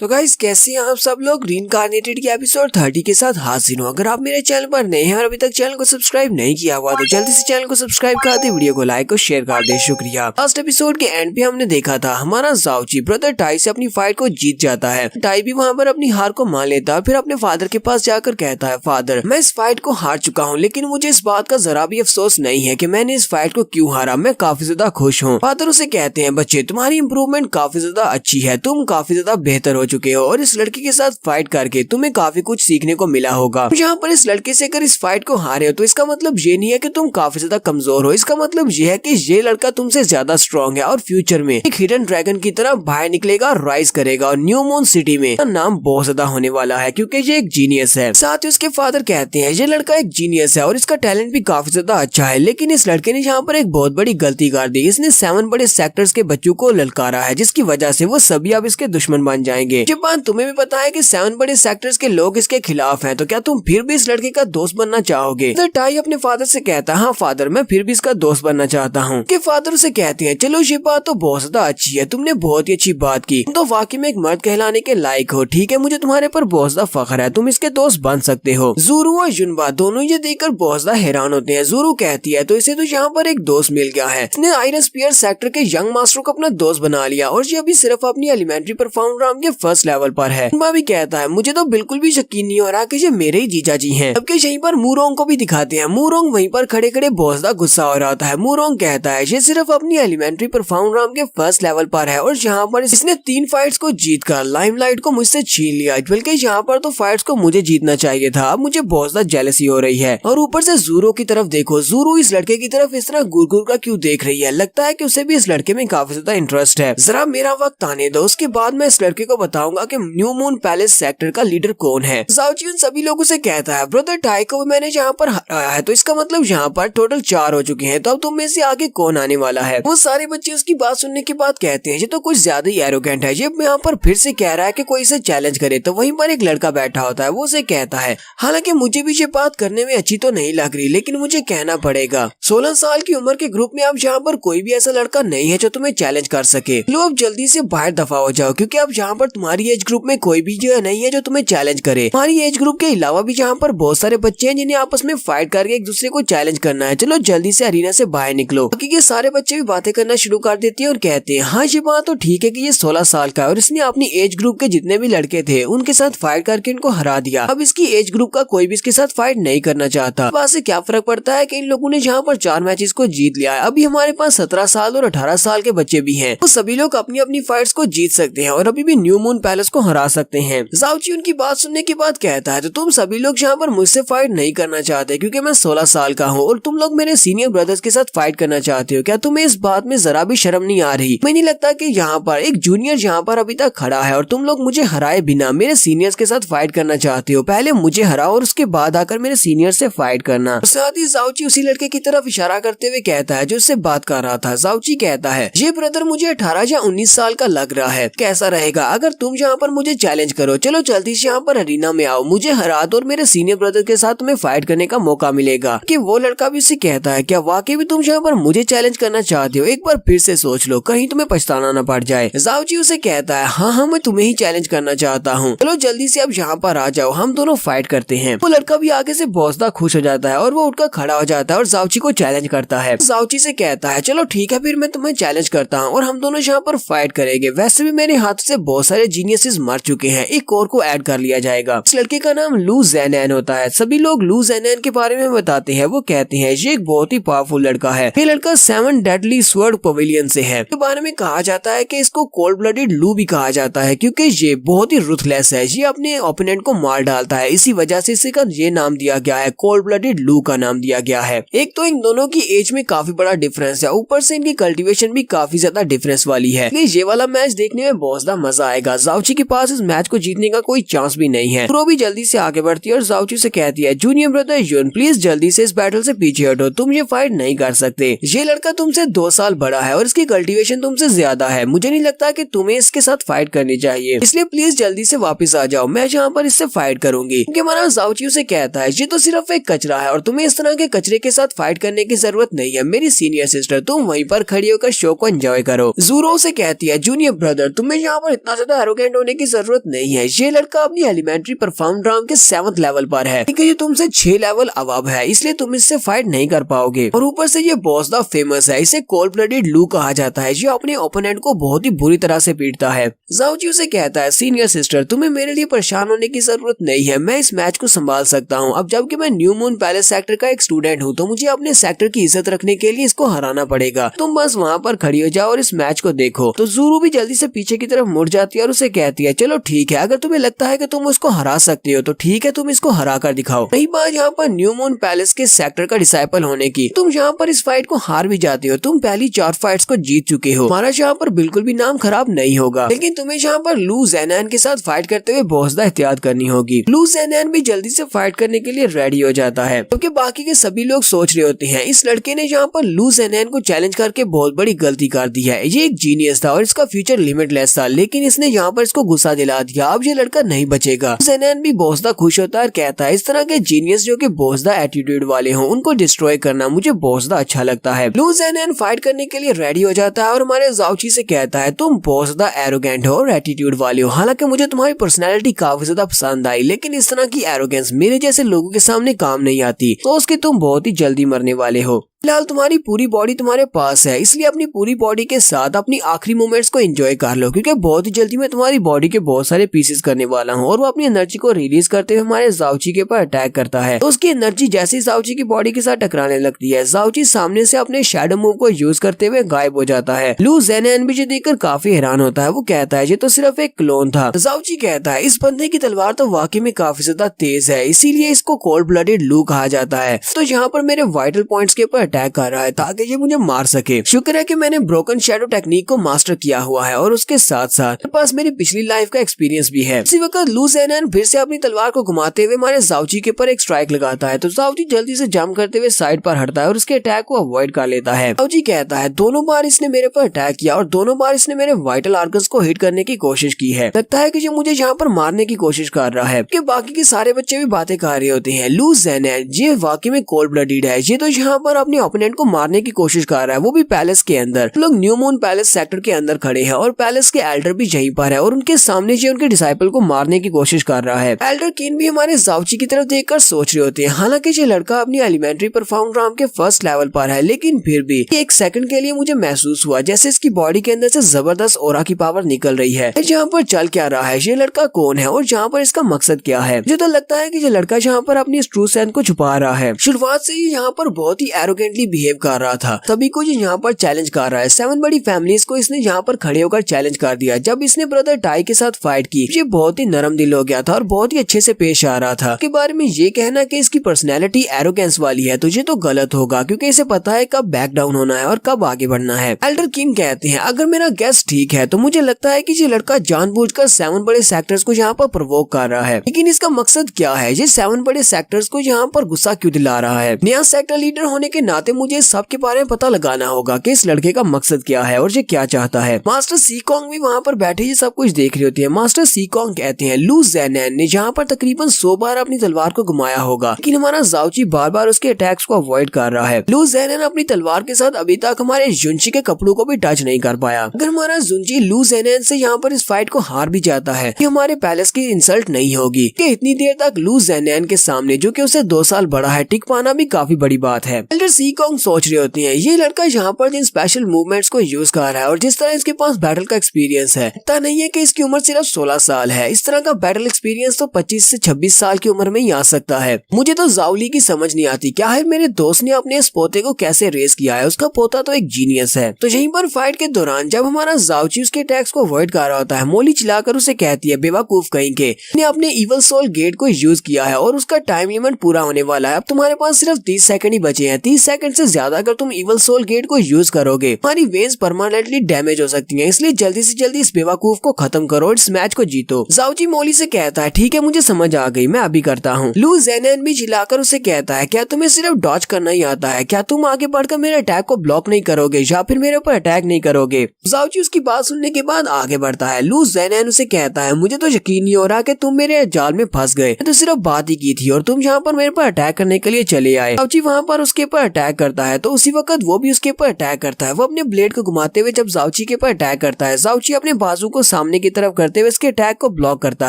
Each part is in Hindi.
तो गाइस कैसे हैं आप सब लोग। रीइंकार्नेटेड के एपिसोड 30 के साथ हाजिर हूँ। अगर आप मेरे चैनल पर नए हैं और अभी तक चैनल को सब्सक्राइब नहीं किया हुआ तो जल्दी से चैनल को सब्सक्राइब कर दे, वीडियो को लाइक और शेयर कर दे, शुक्रिया। लास्ट एपिसोड के एंड पे हमने देखा था हमारा जाओची ब्रदर टाई से अपनी फाइट को जीत जाता है। टाई भी वहाँ पर अपनी हार को मान लेता है, फिर अपने फादर के पास जाकर कहता है, फादर मैं इस फाइट को हार चुका हूँ, लेकिन मुझे इस बात का जरा भी अफसोस नहीं है कि मैंने इस फाइट को क्यों हारा। मैं काफी ज्यादा खुश हूँ। फादर उसे कहते हैं, बच्चे तुम्हारी इम्प्रूवमेंट काफी ज्यादा अच्छी है, तुम काफी ज्यादा बेहतर हो चुके हो और इस लड़के के साथ फाइट करके तुम्हें काफी कुछ सीखने को मिला होगा। यहाँ पर इस लड़के से अगर इस फाइट को हारे हो तो इसका मतलब ये नहीं है कि तुम काफी ज्यादा कमजोर हो, इसका मतलब ये है कि ये लड़का तुमसे ज्यादा स्ट्रॉन्ग है और फ्यूचर में एक हिडन ड्रैगन की तरह बाहर निकलेगा, राइज करेगा और न्यू मून सिटी में नाम बहुत ज्यादा होने वाला है क्योंकि ये एक जीनियस है। साथ ही उसके फादर कहते हैं ये लड़का एक जीनियस है और इसका टैलेंट भी काफी ज्यादा अच्छा है, लेकिन इस लड़के ने यहाँ पर एक बहुत बड़ी गलती कर दी। इसने 7 बड़े सेक्टर्स के बच्चों को ललकारा है, जिसकी वजह से वो सभी अब इसके दुश्मन बन जाएंगे। जापान तुम्हें भी पता है कि 7 बड़े सेक्टर्स के लोग इसके खिलाफ हैं, तो क्या तुम फिर भी इस लड़के का दोस्त बनना चाहोगे? तो टाई अपने फादर से कहता है, हाँ फादर मैं फिर भी इसका दोस्त बनना चाहता हूँ। कि फादर उसे कहते हैं, चलो ये बात तो बहुत ज्यादा अच्छी है, तुमने बहुत ही अच्छी बात की, तुम तो वाकई में एक मर्द कहलाने के लायक हो। ठीक है, मुझे तुम्हारे पर बहुत ज्यादा फख्र है, तुम इसके दोस्त बन सकते हो। ज़ूरू और युनबा दोनों ये देखकर बहुत ज्यादा हैरान होते हैं। ज़ूरू कहती है, तो इसे तो यहाँ पर एक दोस्त मिल गया है, इसने आयरन स्पीयर सेक्टर के यंग मास्टर को अपना दोस्त बना लिया और ये अभी सिर्फ अपनी एलिमेंट्री परफॉर्म राउंड के फर्स्ट लेवल पर है। युनबा भी कहता है, मुझे तो बिल्कुल भी यकीन नहीं हो रहा कि ये मेरे ही जीजा जी हैं। जबकि यहीं पर मूरोंग को भी दिखाते हैं। मूरोंग वहीं पर खड़े खड़े बहुत ज्यादा गुस्सा हो रहा है। मूरोंग कहता है, ये सिर्फ अपनी एलिमेंट्री परफॉर्म राउंड के फर्स्ट लेवल पर है और यहाँ पर इसने 3 फाइट्स को जीतकर लाइमलाइट को मुझसे छीन लिया, बल्कि यहाँ पर तो फाइट्स को मुझे जीतना चाहिए था। अब मुझे बहुत ज्यादा जेलसी हो रही है। और ऊपर से ज़ूरो की तरफ देखो, ज़ूरो इस लड़के की तरफ इस तरह गुरगुर का क्यों देख रही है? लगता है कि उसे भी इस लड़के में काफी ज्यादा इंटरेस्ट है। जरा मेरा वक्त आने दो, उसके बाद मैं इस लड़के को बताऊंगा कि न्यू मून पैलेस सेक्टर का लीडर कौन है। जाओची उन सभी लोगों से कहता है, ब्रदर टाई को मैंने यहाँ पर हराया है, तो इसका मतलब यहाँ पर टोटल 4 हो चुके हैं, तो अब तुम में से आगे कौन आने वाला है? वो सारे बच्चे उसकी बात सुनने के बाद कहते हैं, ये तो कुछ ज्यादा ही एरोगेंट है, ये यहाँ पर फिर से कह रहा है कि कोई इसे चैलेंज करे। तो वहीं पर एक लड़का बैठा होता है, वो उसे कहता है, हालांकि मुझे भी ये बात करने में अच्छी तो नहीं लग रही, लेकिन मुझे कहना पड़ेगा। 16 साल की उम्र के ग्रुप में अब यहाँ पर कोई भी ऐसा लड़का नहीं है जो तुम्हें चैलेंज कर सके। लो अब जल्दी से बाहर दफा हो जाओ, क्योंकि अब यहाँ पर तुम्हारी एज ग्रुप में कोई भी जगह नहीं है जो तुम्हें चैलेंज करे। हमारी एज ग्रुप के अलावा भी यहाँ पर बहुत सारे बच्चे हैं जिन्हें आपस में फाइट करके एक दूसरे को चैलेंज करना है। चलो जल्दी से अरीना से बाहर निकलो। बाकी ये सारे बच्चे भी बातें करना शुरू कर देते हैं और कहते हैं, हाँ ये बात तो ठीक है कि ये 16 साल का है और इसने अपनी एज ग्रुप के जितने भी लड़के थे उनके साथ फाइट करके इनको हरा दिया। अब इसकी एज ग्रुप का कोई भी इसके साथ फाइट नहीं करना चाहता। बात से क्या फर्क पड़ता है कि इन लोगों ने यहाँ पर 4 मैचेस को जीत लिया है। अभी हमारे पास 17 साल और 18 साल के बच्चे भी हैं, तो सभी लोग अपनी अपनी फाइट्स को जीत सकते हैं और अभी भी न्यू मून पैलेस को हरा सकते हैं। जाओची उनकी बात सुनने के बाद कहता है, तो तुम सभी लोग यहाँ पर मुझसे फाइट नहीं करना चाहते क्योंकि मैं 16 साल का हूँ और तुम लोग मेरे सीनियर ब्रदर्स के साथ फाइट करना चाहते हो। क्या तुम्हें इस बात में जरा भी शर्म नहीं आ रही? मुझे नहीं लगता कि यहाँ पर एक जूनियर यहाँ पर अभी तक खड़ा है और तुम लोग मुझे हराए बिना मेरे सीनियर्स के साथ फाइट करना चाहते हो। पहले मुझे हराओ और उसके बाद आकर मेरे सीनियर से फाइट करना। साथ ही जाओची उसी लड़के की तरफ इशारा करते हुए कहता है जो उससे बात कर रहा था। जाओची कहता है, ये ब्रदर मुझे 18 या 19 साल का लग रहा है, कैसा रहेगा अगर तुम यहाँ पर मुझे चैलेंज करो? चलो जल्दी से यहाँ पर अरीना में आओ, मुझे हरा दो और मेरे सीनियर ब्रदर के साथ तुम्हें फाइट करने का मौका मिलेगा। कि वो लड़का भी उसे कहता है, क्या वाकई भी तुम यहाँ पर मुझे चैलेंज करना चाहते हो? एक बार फिर से सोच लो, कहीं तुम्हें पछताना न पड़ जाए। जाओची उसे कहता है, हाँ मैं तुम्हें ही चैलेंज करना चाहता हूँ, चलो जल्दी से अब यहाँ पर आ जाओ, हम दोनों फाइट करते हैं। वो लड़का भी आगे से बहुत ज्यादा खुश हो जाता है और वो उठकर खड़ा हो जाता है और जाओची को चैलेंज करता है। जाओची से कहता है, चलो ठीक है फिर मैं तुम्हें चैलेंज करता हूँ और हम दोनों यहाँ पर फाइट करेंगे। वैसे भी मेरे हाथ से बहुत सारे जीनियसेस मर चुके हैं, एक और को ऐड कर लिया जाएगा। इस लड़के का नाम लू ज़ेनैन होता है। सभी लोग लू ज़ेनैन के बारे में बताते हैं। वो कहते हैं ये एक बहुत ही पावरफुल लड़का है। ये लड़का 7 डेडली स्वर्ड पवेलियन से है। के बारे में कहा जाता है कि इसको कोल्ड ब्लडेड लू भी कहा जाता है क्योंकि ये बहुत ही रुथलेस है। ये अपने ओपोनेंट को मार डालता है, इसी वजह से इसे का ये नाम दिया गया है, कोल्ड ब्लडेड लू का नाम दिया गया है। एक तो इन दोनों की एज में काफी बड़ा डिफरेंस है, ऊपर से इनकी कल्टीवेशन भी काफी ज्यादा डिफरेंस वाली है। ये वाला मैच देखने में बहुत ज्यादा मजा आएगा। जाओची के पास इस मैच को जीतने का कोई चांस भी नहीं है। प्रो भी जल्दी से आगे बढ़ती है और जाओची से कहती है, जूनियर ब्रदर युन प्लीज जल्दी से इस बैटल से पीछे हटो, तुम ये फाइट नहीं कर सकते। ये लड़का तुमसे 2 साल बड़ा है और इसकी कल्टीवेशन तुमसे ज्यादा है। मुझे नहीं लगता कि तुम्हें इसके साथ फाइट करनी चाहिए, इसलिए प्लीज जल्दी से वापस आ जाओ, मैं यहाँ पर इससे फाइट करूंगी। हमारा जाओची से कहता है, ये तो सिर्फ एक कचरा है और तुम्हें इस तरह के कचरे के साथ फाइट करने की जरूरत नहीं है। मेरी सीनियर सिस्टर, तुम वहीं पर खड़ी होकर शो को एंजॉय करो। ज़ूरो से कहती है, जूनियर ब्रदर तुम्हें यहाँ पर इतना ज्यादा एरोगेंट होने की जरूरत नहीं है। ये लड़का अपनी एलिमेंट्री परफॉर्म ड्राम के 7th लेवल पर है, ठीक है, ये तुमसे 6 लेवल अबव है, इसलिए तुम इससे फाइट नहीं कर पाओगे। और ऊपर से ये बॉस द फेमस है, इसे कोल्ड ब्लडेड लू कहा जाता है, ये अपने ओपोनेंट को बहुत ही बुरी तरह से पीटता है। ज़ाओजी उसे कहता है, सीनियर सिस्टर तुम्हें मेरे लिए परेशान होने की जरूरत नहीं है, मैं इस मैच को संभाल सकता हूँ। अब जबकि मैं न्यू मून पैलेस सेक्टर का एक स्टूडेंट हूँ, तो मुझे अपने सेक्टर की इज्जत रखने के लिए इसको हराना पड़ेगा। तुम बस वहाँ पर खड़ी हो जाओ और इस मैच को देखो। तो ज़ूरू भी जल्दी से पीछे की तरफ मुड़ जाती है और उसे कहती है, चलो ठीक है, अगर तुम्हें लगता है कि तुम उसको हरा सकते हो तो ठीक है, तुम इसको हरा कर दिखाओ। रही बात यहाँ पर न्यू मून पैलेस के सेक्टर का डिसाइपल होने की, तुम यहाँ पर इस फाइट को हार भी जाते हो, तुम पहली 4 फाइट्स को जीत चुके हो, हमारा यहाँ पर बिल्कुल भी नाम खराब नहीं होगा। लेकिन तुम्हें यहाँ पर लू ज़ेनान के साथ फाइट करते हुए बहुत ज्यादा एहतियात करनी होगी। लू ज़ेनान भी जल्दी से फाइट करने के लिए रेडी हो जाता है, क्योंकि बाकी के सभी लोग सोच रहे होते हैं इस लड़के ने यहाँ पर लू ज़ेनान को चैलेंज करके बहुत बड़ी गलती कर दी है, ये एक जीनियस था और इसका फ्यूचर लिमिटलेस था, लेकिन इसने यहाँ पर इसको गुस्सा दिला दिया, अब ये लड़का नहीं बचेगा। ज़ेनान भी बहुत ज्यादा खुश होता है और कहता है, इस तरह के जीनियस जो कि बहुत ज्यादा एटीट्यूड वाले हों उनको डिस्ट्रॉय करना मुझे बहुत ज्यादा अच्छा लगता है। लू ज़ेनान फाइट करने के लिए रेडी हो जाता है और हमारे ज़ाओजी से कहता है, तुम बहुत ज्यादा एरोगेंट हो और एटीट्यूड वाले हो, हालांकि मुझे तुम्हारी पर्सनैलिटी काफी ज्यादा पसंद आई, लेकिन इस तरह की एरोगेंस मेरे जैसे लोगों के सामने काम नहीं आती, तो उसके तुम बहुत ही जल्दी मरने वाले हो। फिलहाल तुम्हारी पूरी बॉडी तुम्हारे पास है, इसलिए अपनी पूरी बॉडी के साथ अपनी आखिरी मोमेंट्स को एंजॉय कर लो, क्योंकि बहुत ही जल्दी मैं तुम्हारी बॉडी के बहुत सारे पीसेस करने वाला हूँ। और वो अपनी एनर्जी को रिलीज करते हुए हमारे ज़ाओजी के ऊपर अटैक करता है, तो उसकी एनर्जी जैसे ही ज़ाओजी की बॉडी के साथ टकराने लगती है, ज़ाओजी सामने से अपने शैडो मूव को यूज करते हुए गायब हो जाता है। लू ज़ेनान भी देखकर काफी हैरान होता है, वो कहता है ये तो सिर्फ एक क्लोन था। ज़ाओजी कहता है, इस बंदे की तलवार तो वाकई में काफी ज्यादा तेज है, इसीलिए इसको कोल्ड ब्लडेड लू कहा जाता है, तो यहाँ पर मेरे वाइटल पॉइंट्स के ऊपर अटैक कर रहा है ताकि ये मुझे मार सके। शुक्र है कि मैंने ब्रोकन शैडो टेक्निक को मास्टर किया हुआ है और उसके साथ साथ मेरे पास मेरी पिछली लाइफ का एक्सपीरियंस भी है। इसी वक्त लू ज़ेनान फिर से अपनी तलवार को घुमाते हुए हमारे ज़ाओजी के ऊपर एक स्ट्राइक लगाता है, तो ज़ाओजी जल्दी से जंप करते हुए साइड पर हटता है और उसके अटैक को अवॉइड कर लेता है। ज़ाओजी कहता है, दोनों बार इसने मेरे पर अटैक किया और दोनों बार इसने मेरे वाइटल आर्गन्स को हिट करने की कोशिश की है, लगता है कि ये मुझे यहाँ पर मारने की कोशिश कर रहा है। कि बाकी के सारे बच्चे भी बातें कर रहे होते हैं, लू ज़ेनान ये वाकई में कोल्ड ब्लडेड है, ये तो यहाँ पर अपने ओपोनेंट को मारने की कोशिश कर रहा है, वो भी पैलेस के अंदर। लोग न्यू मून पैलेस सेक्टर के अंदर खड़े हैं और पैलेस के एल्डर भी यहीं पर है और उनके सामने जो उनके डिसाइपल को मारने की कोशिश कर रहा है। एल्डर कीन भी हमारे ज़ाओजी की तरफ देखकर सोच रहे होते हैं, हालांकि ये लड़का अपनी एलिमेंट्री परफॉर्म ड्राम के 1st लेवल पर है, लेकिन फिर भी एक सेकंड के लिए मुझे महसूस हुआ जैसे इसकी बॉडी के अंदर से जबरदस्त ऑरा की पावर निकल रही है। यहाँ पर चल क्या रहा है, ये लड़का कौन है और यहाँ पर इसका मकसद क्या है। मुझे तो लगता है कि ये लड़का यहाँ पर अपनी ट्रू सेंस को छुपा रहा है। शुरुआत से ही यहाँ पर बहुत ही एरोगेंटली बिहेव कर रहा था, सभी को ये यहाँ पर चैलेंज कर रहा है। 7 बड़ी फैमिलीज को इसने यहाँ पर खड़े होकर चैलेंज कर दिया। जब इसने ब्रदर टाई के साथ फाइट की, ये बहुत ही नरम दिल हो गया था और बहुत ही अच्छे से पेश आ रहा था। के बारे में ये कहना कि इसकी पर्सनैलिटी एरोगेंस वाली है, तो ये तो गलत होगा, क्योंकि इसे पता है कब बैक डाउन होना है और कब आगे बढ़ना है। एल्डर किंग कहते हैं, अगर मेरा गेस ठीक है तो मुझे लगता है कि ये लड़का जानबूझकर 7 बड़े सेक्टर्स को यहाँ पर प्रोवोक कर रहा है, लेकिन इसका मकसद क्या है, ये 7 बड़े सेक्टर्स को यहाँ पर गुस्सा क्यों दिला रहा है। नया सेक्टर लीडर होने के नाते मुझे इस सब के बारे में पता लगाना होगा कि इस लड़के का मकसद क्या है और ये क्या चाहता है। मास्टर सीकोंग भी वहाँ पर बैठे ये सब कुछ देख रही होती है। मास्टर सीकोंग कहते हैं, लू ज़ेनान ने यहाँ पर तकरीबन 100 बार अपनी तलवार को घुमाया होगा, लेकिन हमारा ज़ाओजी बार बार उसके अटैक्स को अवॉइड कर रहा है। लू ज़ेनान अपनी तलवार के साथ अभी तक हमारे जुंची के कपड़ों को भी टच नहीं कर पाया। अगर हमारा जुंची लू ज़ेनान से यहाँ पर इस फाइट को हार भी जाता है, कि हमारे पैलेस की इंसल्ट नहीं होगी, कि इतनी देर तक लू ज़ेनान के सामने जो कि उसे 2 साल बड़ा है टिक पाना भी काफी बड़ी बात है। एल्डर सीकोंग सोच रहे होते हैं, ये लड़का यहाँ पर जिन स्पेशल मूवमेंट्स को यूज कर रहा है और जिस तरह इसके पास बैटल का एक्सपीरियंस है, पता नहीं है कि इसकी उम्र सिर्फ 16 साल है। इस तरह का बैटल एक्सपीरियंस तो 25 से 26 साल की उम्र में ही आ सकता है। मुझे तो ज़ाओली की समझ नहीं आती, क्या है मेरे दोस्त ने अपने इस पोते को कैसे रेस किया है, उसका पोता तो एक जीनियस है। तो यहीं पर फाइट के दौरान जब हमारा ज़ाओजी उसके अटैक्स को अवॉइड कर रहा होता है, मोली चिल्लाकर उसे कहती है, बेवकूफ कहीं के, ने अपने इवल सोल गेट को यूज किया है और उसका टाइम लिमिट पूरा होने वाला है। अब तुम्हारे पास सिर्फ 30 सेकंड ही बचे हैं। 30 सेकंड से ज्यादा अगर तुम इवल सोल गेट को यूज करोगे, हमारी वेन्स परमानेंटली डैमेज हो सकती हैं, इसलिए जल्दी से जल्दी इस बेवकूफ को खत्म करो और इस मैच को जीतो। ज़ाओजी मोली से कहता है, ठीक है मुझे समझ आ गई, मैं अभी करता हूँ। लू ज़ेनान भी चिल्लाकर उसे कहता है, क्या तुम्हें सिर्फ डॉज करना ही आता है, क्या तुम आगे बढ़कर मेरे अटैक को ब्लॉक नहीं करोगे या फिर मेरे ऊपर अटैक नहीं करोगे। ज़ाओजी उसकी बात सुनने के बाद आगे बढ़ता है। लू ज़ेनान उसे कहता है, मुझे तो यकीन नहीं हो रहा कि तुम मेरे जाल में फंस गए, तो सिर्फ बात ही की थी और तुम यहाँ पर मेरे पर अटैक करने के लिए चले आए। ज़ाओजी वहाँ पर उसके ऊपर अटैक अटैक करता है तो उसी वक्त वो भी उसके ऊपर अटैक करता है। वो अपने ब्लेड को घुमाते हुए जब जाओची के ऊपर अटैक करता है, जाओची अपने बाजू को सामने की तरफ करते हुए इसके अटैक को ब्लॉक करता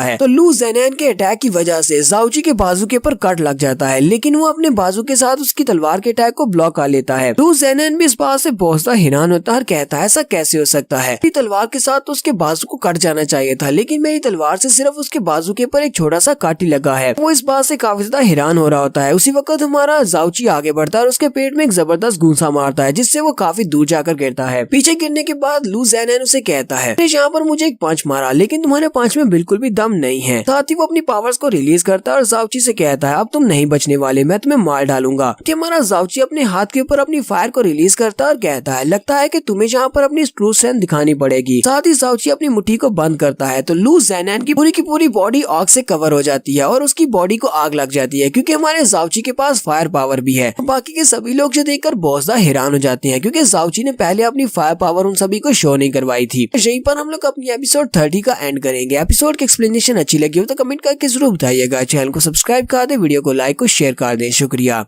है। तो लू ज़ेनान के अटैक की वजह से जाओची के बाजू के ऊपर कट लग जाता है, लेकिन वो अपने बाजू के साथ उसकी तलवार के अटैक को ब्लॉक कर लेता है। लू ज़ेनान भी इस बात से बहुत सा हैरान होता है और कहता है ऐसा कैसे हो सकता है, मेरी तलवार के साथ तो उसके बाजू को कट जाना चाहिए था, लेकिन मेरी तलवार से सिर्फ उसके बाजू के ऊपर एक छोटा सा काट ही लगा है। वो इस बात से काफी ज्यादा हैरान हो रहा होता है। उसी वक्त हमारा जाओची आगे बढ़ता है और उसके पेट में एक जबरदस्त घूंसा मारता है, जिससे वो काफी दूर जाकर गिरता है। पीछे गिरने के बाद लू ज़ेनान उसे कहता है यहाँ पर मुझे एक पंच मारा, लेकिन तुम्हारे पंच में बिल्कुल भी दम नहीं है। साथ ही वो अपनी पावर्स को रिलीज करता है और जाओची से कहता है अब तुम नहीं बचने वाले, मैं तुम्हें मार डालूंगा। हमारा जाओची अपने हाथ के ऊपर अपनी फायर को रिलीज करता है और कहता है लगता है कि तुम्हें यहाँ पर अपनी ट्रू स्ट्रेंथ दिखानी पड़ेगी। साथ ही जाओची अपनी मुट्ठी को बंद करता है तो लू ज़ेनान की पूरी बॉडी आग से कवर हो जाती है और उसकी बॉडी को आग लग जाती है, क्योंकि हमारे जाओची के पास फायर पावर भी है। बाकी के सभी लोग जो देखकर बहुत ज्यादा हैरान हो जाते हैं, क्योंकि जाओची ने पहले अपनी फायर पावर उन सभी को शो नहीं करवाई थी। यहीं पर हम लोग अपनी एपिसोड 30 का एंड करेंगे। एपिसोड की एक्सप्लेनेशन अच्छी लगी हो तो कमेंट करके जरूर बताइएगा। चैनल को सब्सक्राइब कर दे, वीडियो को लाइक और शेयर कर दे। शुक्रिया।